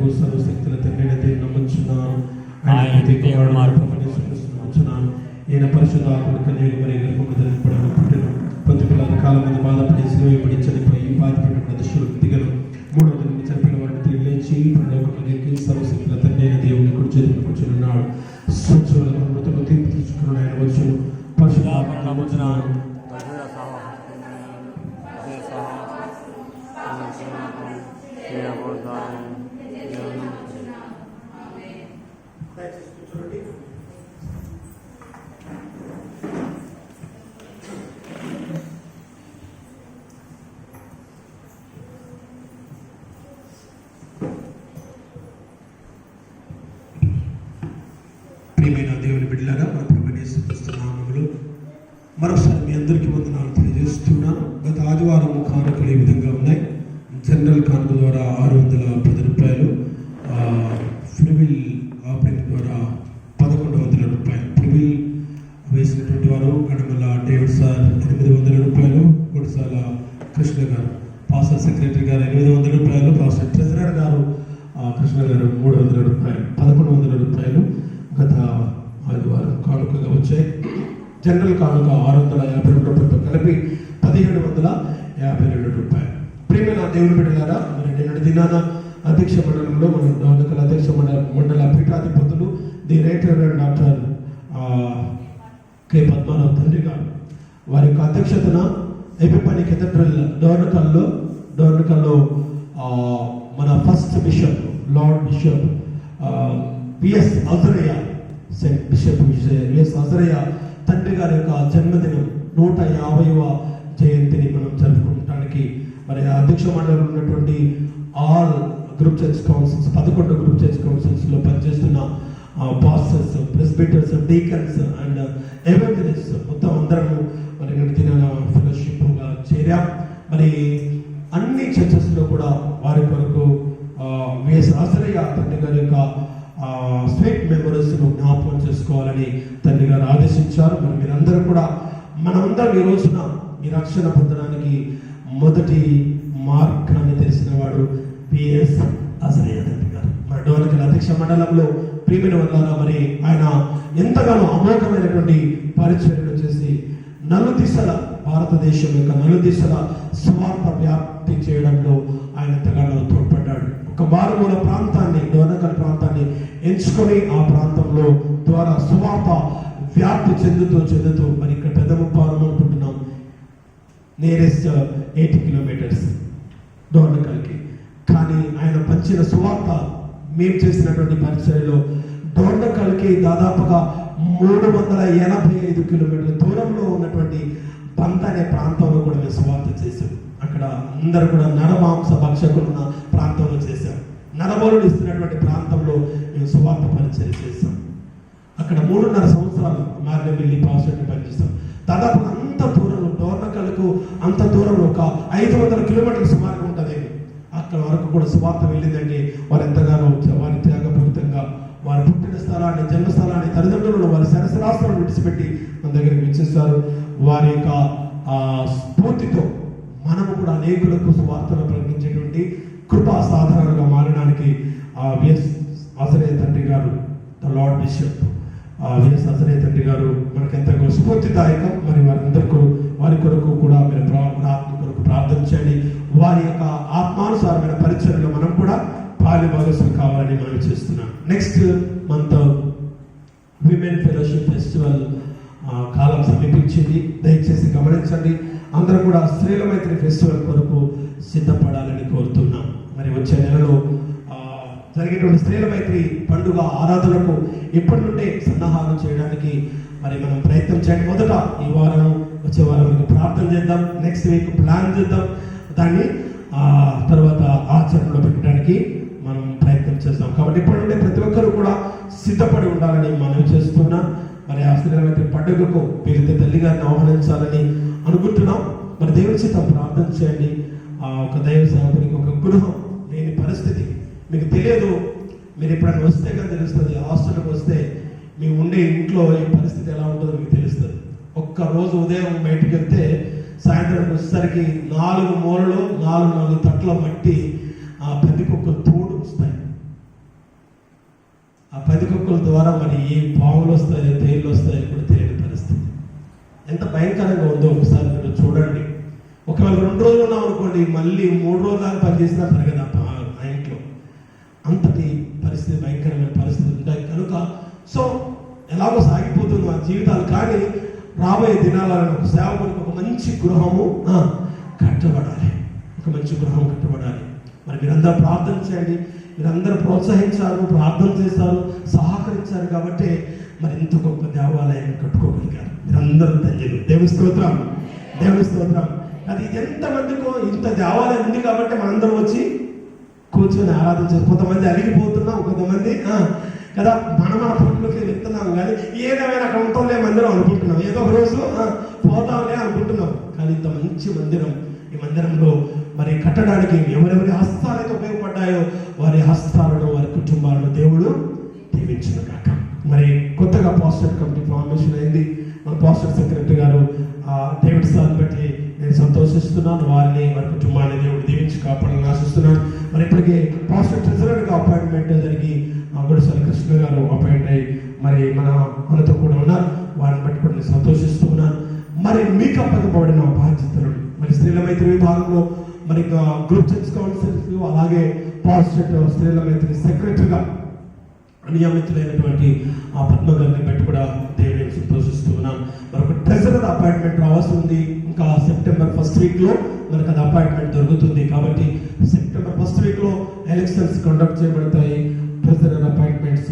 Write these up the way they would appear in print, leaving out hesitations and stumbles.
ప్రభు సర్వశక్తుల తండ్రి నమ్ముచున్నాను. నమ్ముచున్నాను. ఈయన పరిశుద్ధాత్మను కన్యక మరి గర్భమున ధరింపబడిన పుట్టెను. పొంది పిల్లల కాలం మీద బాధపడి సిలువబడి చనిపోయి బాధపడిన దశలు దిగను. 3వ దినం చనిపోయిన వారిని తిరిగి లేచి పరలోకమునకి సర్వశక్తుల తండ్రి అయిన దేవుని కుడి చేతిలో కూర్చున్నాడు. స్వచ్ఛమైన మృతులు తీర్పు తీసుకుని ఆయన వచ్చును. పరిశుద్ధాత్మను నమ్ముచున్నాను. ప్రియమైన దేవుని బిడ్డలారా, మన ప్రభువైన యేసుక్రీస్తు నామములో మరొకసారి మీ అందరికీ వందనాలు తెలియజేస్తున్నాను. గత ఆదివారం కానుకలు ఈ విధంగా ఉన్నాయి. జనరల్ కానుక ద్వారా 610 రూపాయలు, ఫ్రివిల్ ఆపరేట్ ద్వారా 1100 రూపాయలు. ఫ్రివిల్ వేసినటువంటి వారు కడమల డేవిడ్ సార్ 800 రూపాయలు, కొడిసాల కృష్ణ గారు పాస్టర్ సెక్రటరీ గారు 800 రూపాయలు, పాస్టర్ ట్రెజరర్ గారు కృష్ణ గారు 300 రూపాయలు, 1100 రూపాయలు గత ఆదివారం కానుకగా వచ్చాయి. జనరల్ కానుక 652 రూపాయలతో కలిపి 1752 రూపాయలు. ప్రియమైన దేవుని బిడ్డలారా, మరి నిన్నటి దినాన అధ్యక్ష మండలంలో మన డోర్నకల్ అధ్యక్ష మండల పీఠాధిపతులు the right reverend doctor K Padmarao తండ్రి గారు వారి యొక్క అధ్యక్షతన ఎపిఫనీ కేథడ్రల్ డోర్నకల్లో మన first bishop lord bishop V S Azariah saint bishop V S Azariah తండ్రి గారి యొక్క జన్మదినం 150వ జయంతిని మనం జరుపుకోవడానికి మరి అధ్యక్ష మండలంలో ఉన్నటువంటి all group church councils 11 group church కౌన్సిల్స్లో పనిచేస్తున్న pastors, presbyters, deacons and evangelist మొత్తం అందరము మరి దినాల ఫెలోషిప్గా చేరాం. మరి అన్ని చర్చెస్లో కూడా వారి కొరకు విఎస్ అజరయ్య తండ్రి గారి యొక్క స్వీట్ మెమరీస్ను జ్ఞాపకం చేసుకోవాలని తండ్రి గారు ఆదేశించారు. మరి మీరందరూ కూడా మనమందరం ఈ రోజున ఈ రక్షణ పొందడానికి మొదటి మార్గాన్ని తెలిసిన వాడు విఎస్ అజరయ్య తండ్రి గారు. మన డోర్నకల్ అధ్యక్ష మండలంలో ప్రియమైన వల్ల మరి ఆయన ఎంతగానో అమోఘమైనటువంటి పరిచర్యలు చేసి నలుదిశల భారతదేశం యొక్క నలుదిశల సువార్త వ్యాప్తి చేయడంలో ఆయన ఎంతగానో తోడ్పడ్డాడు. ఒక మారుమూల ప్రాంతాన్ని, డోర్నకల్ ప్రాంతాన్ని ఎంచుకొని ఆ ప్రాంతంలో ద్వారా సువార్త వ్యాప్తి చెందుతూ మరి ఇక్కడ పెద్ద ముప్పారం అనుకుంటున్నాం, నియరెస్ట్ 80 కిలోమీటర్స్ డోర్నకల్కి. కానీ ఆయన పంచిన సువార్త మేము చేసినటువంటి పరిచర్యలో డోర్నకల్కి దాదాపుగా 385 కిలోమీటర్ల దూరంలో ఉన్నటువంటి బంత అనే ప్రాంతంలో కూడా మేము సువార్త చేశాం. అక్కడ అందరూ కూడా నరమాంస భక్షకులు ఉన్న ప్రాంతంలో చేశాం. నరబలుడు ఇస్తున్నటువంటి ప్రాంతంలో మేము సువార్త పరిచర్య చేశాం. అక్కడ 3.5 సంవత్సరాలు మార్గమిల్లి పాస్టర్ని పనిచేస్తాం. దాదాపు అంత దూరంలో డోర్నకల్కు అంత దూరంలో ఒక 500 కిలోమీటర్ల సుమారుగా ఉంటుంది. అక్కడ వరకు కూడా సువార్త వెళ్ళిందంటే వారు ఎంతగానో వారి త్యాగపూరితంగా వారు పుట్టిన స్థలాన్ని, జన్మస్థలాన్ని, తల్లిదండ్రులను వారి సరసరాస్తులను విడిచిపెట్టి మన దగ్గరికి విచ్చేస్తారు. వారి యొక్క స్ఫూర్తితో మనము కూడా అనేకులకు సువార్తను ప్రకటించేటువంటి కృపా సాధనాలుగా మారడానికి విఎస్ అజరయ్య తండ్రి గారు, the lord bishop V S Azariah తండ్రి గారు మనకు ఎంతగా స్ఫూర్తిదాయకం. మరి వారి కొరకు కూడా మీరు ఆత్మ కొరకు ప్రార్థన చేయండి. వారి యొక్క ఆత్మానుసారమైన పరిచర్యలో మనం కూడా పాలి భాగస్వామి కావాలని మనం చేస్తున్నాం. Next month women fellowship festival కాలం సమీపించింది. దయచేసి గమనించండి. అందరూ కూడా స్త్రీల మైత్రి ఫెస్టివల్ కొరకు సిద్ధపడాలని కోరుతున్నాం. మరి వచ్చే నెలలో జరిగేటువంటి స్త్రీల మైత్రి పండుగ ఆరాధనకు ఇప్పటి నుండే సన్నాహాలు చేయడానికి మరి మనం ప్రయత్నం చేయండి. మొదట ఈ వారం, వచ్చే వారం ప్రార్థన చేద్దాం. నెక్స్ట్ వీక్ ప్లాన్ చేద్దాం. దాన్ని తర్వాత ఆచరణలో పెట్టడానికి మనం ప్రయత్నం చేస్తాం. కాబట్టి ఇప్పటి నుండి ప్రతి ఒక్కరు కూడా సిద్ధపడి ఉండాలని మనం చేస్తున్నాం. మరి ఆ స్త్రీల మైత్రి పండుగకు పేరుతో తల్లి గారిని ఆహ్వానించాలని అనుకుంటున్నాం. మరి దేవుని చేత ప్రార్థన చేయండి. ఒక దైవ సేవకునికి ఒక గృహం లేని పరిస్థితి మీకు తెలియదు. మీరు ఎప్పుడైనా వస్తే కానీ తెలుస్తుంది. హాస్టల్కి వస్తే మీ ఉండే ఇంట్లో ఈ పరిస్థితి ఎలా ఉంటుందో మీకు తెలుస్తుంది. ఒక్కరోజు ఉదయం బయటికి వెళ్తే సాయంత్రం వచ్చేసరికి 4 మూలలో 4 తట్ల మట్టి ప్రతి ఒక్క తోడు వస్తాయి. చుక్కల ద్వారా మరి ఏ పాములు వస్తాయో తేళ్ళు వస్తాయో కూడా తెలియని పరిస్థితి. ఎంత భయంకరంగా ఉందో ఒకసారి మీరు చూడండి. ఒకవేళ 2 రోజులు ఉన్నాం అనుకోండి, మళ్ళీ 3 రోజుల దాకా పనిచేసినా పెరగదు ఆ ఇంట్లో. అంతటి పరిస్థితి, భయంకరమైన పరిస్థితులు ఉంటాయి కనుక సో ఎలాగో సాగిపోతుంది మా జీవితాలు. కానీ రాబోయే దినాలను ఒక సేవకునికి ఒక మంచి గృహము కట్టబడాలి, ఒక మంచి గృహం కట్టబడాలి. మరి మీరందరూ ప్రార్థన చేయండి, మీరందరూ ప్రోత్సహించారు, ప్రార్థన చేశారు, సహకరించారు కాబట్టి మరి ఇంత గొప్ప దేవాలయం కట్టుకోగలిగారు. మీరందరూ ధన్యులు. దేవుని స్తోత్రం, దేవుని స్తోత్రం. అది ఎంతమందికో ఇంత దేవాలయం ఉంది కాబట్టి మనందరం వచ్చి కూర్చొని ఆరాధించారు. కొంతమంది అలిగిపోతున్నాం, కొంతమంది కదా మన పనులకి వెళ్తున్నాం. కానీ ఏదేమైనా అక్కడ ఉంటాంలే మందిరం అనుకుంటున్నాం, ఏదో ఒక రోజు పోతాంలే అనుకుంటున్నాం. కానీ ఇంత మంచి మందిరం, ఈ మందిరంలో మరి కట్టడానికి ఎవరెవరి హస్తాలైతే ఉపయోగపడ్డాయో వారి హస్తాలను, వారి కుటుంబాలను దేవుడు దీవించిన కాక. మరి కొత్తగా పాస్టర్ కమిటీ ఫార్మేషన్ అయింది. మన పాస్టర్ సెక్రటరీ గారు డేవిడ్ సార్ని బట్టి నేను సంతోషిస్తున్నాను. వారిని, వారి కుటుంబాన్ని దేవుడు దీవించి కాపాడాలని ఆశిస్తున్నాను. మరి ఇప్పటికే పాస్టర్ ట్రెజరర్గా అపాయింట్మెంట్ జరిగి గుడిసెల కృష్ణ గారు అపాయింట్ అయ్యి మరి మనతో కూడా ఉన్నారు. వారిని బట్టి కూడా నేను సంతోషిస్తూ ఉన్నాను. మరి మీకు అప్పగింపబడిన బాధ్యతలు మరి స్త్రీల మైత్రి విభాగంలో మరి గ్రూప్ చర్చ్ కౌన్సిల్స్, అలాగే పాస్టర్ స్త్రీల మైత్రి సెక్రటరీగా నియమితులైనటువంటి పద్మ గారిని బట్టి కూడా దేవుడిని సంతోషిస్తూ ఉన్నాను. మరొక ట్రెజరర్ అపాయింట్మెంట్ రావాల్సి ఉంది. ఇంకా సెప్టెంబర్ 1st వీక్లో మనకు అది అపాయింట్మెంట్ దొరుకుతుంది. కాబట్టి సెప్టెంబర్ 1st వీక్లో ఎలక్షన్స్ కండక్ట్ చేయబడతాయి, ట్రెజరర్ అపాయింట్మెంట్స్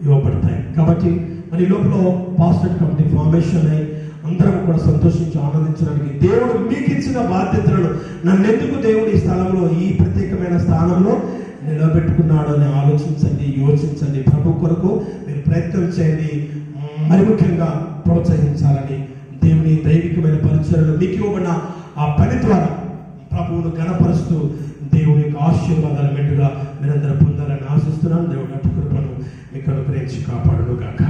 ఇవ్వబడతాయి. కాబట్టి మరి లోపల పాస్టర్ కమిటీ ఫార్మేషన్ అయి అందరం కూడా సంతోషించి ఆనందించడానికి దేవుడు మీకు ఇచ్చిన బాధ్యతలను నన్నెందుకు దేవుడు ఈ స్థలంలో, ఈ ప్రత్యేకమైన స్థానంలో నిలబెట్టుకున్నాడు అని ఆలోచించండి, యోచించండి. ప్రభు కొరకు మీరు ప్రయత్నం చేయండి. మరి ముఖ్యంగా ప్రోత్సహించాలని దేవుని దైవికమైన పరిచయాలు మీకు ఇవ్వబడిన ఆ పని ద్వారా ప్రభువును గణపరుస్తూ దేవుని యొక్క ఆశీర్వాదాలు మెండుగా మీరందరూ పొందాలని ఆశిస్తున్నాను. దేవుడు అటు కృపను మీకు అనుగ్రహించి కాపాడును గాక.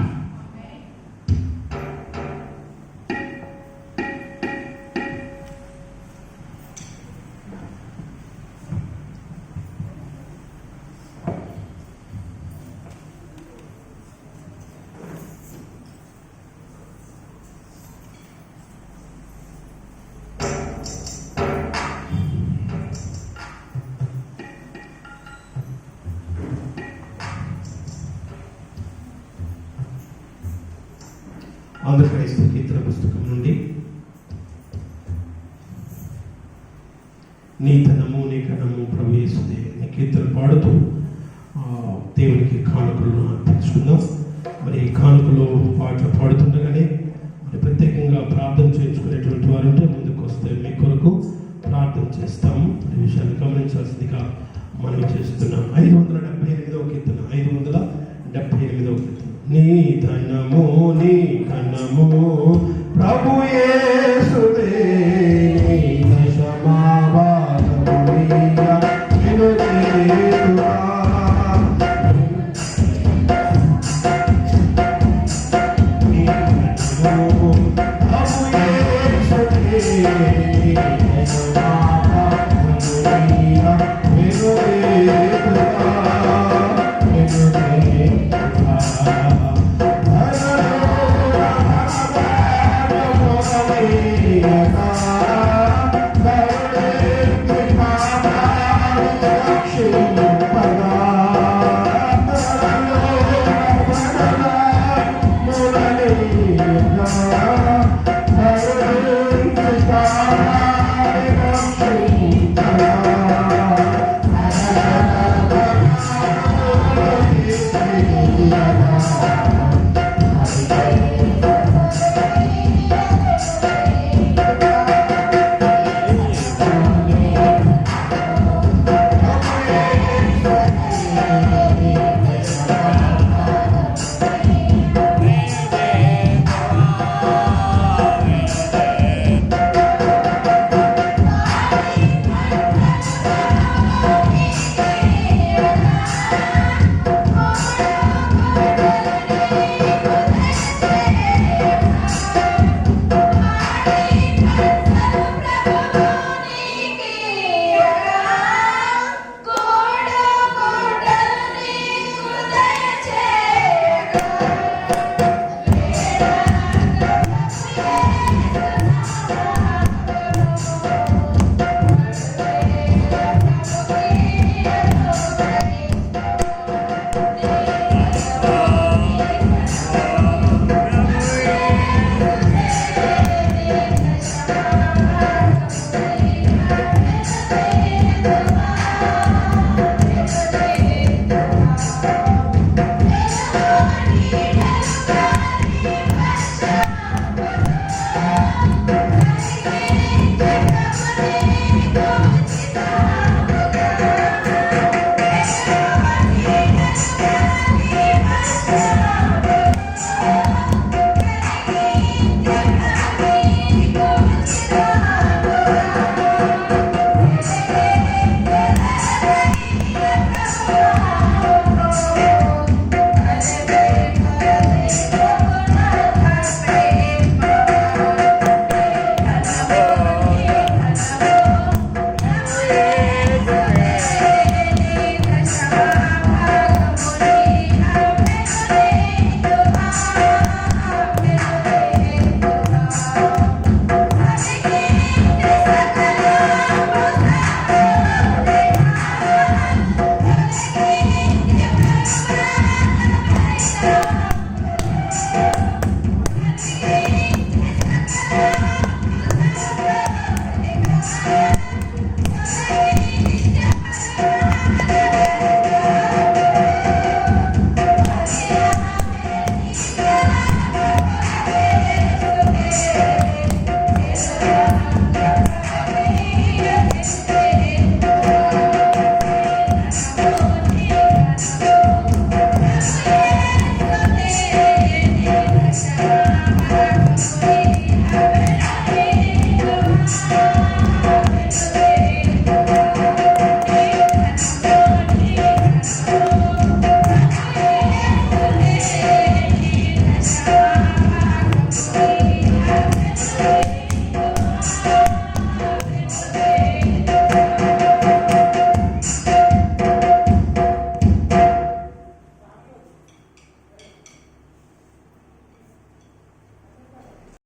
ఆంధ్రప్రదేశ్ కీర్తన పుస్తకం నుండి నీ ధనము నీ ఘనము ప్రభు యేసుదే నీ కీర్తన పాడుతూ దేవునికి కానుకలను అర్పించుకుందాం. మరి కానుకలు పాడుతుండగానే మరి ప్రత్యేకంగా ప్రార్థన చేయించుకునేటువంటి వారు ఉంటే ముందుకు వస్తే మీ కొరకు ప్రార్థన చేస్తాము. ఈ విషయాన్ని గమనించాల్సిందిగా మనం చేస్తున్నాం. 578వ కీర్తన, 578వ కీర్తన. నీ ధనము నీ ఘనము ప్రభు యేసుదే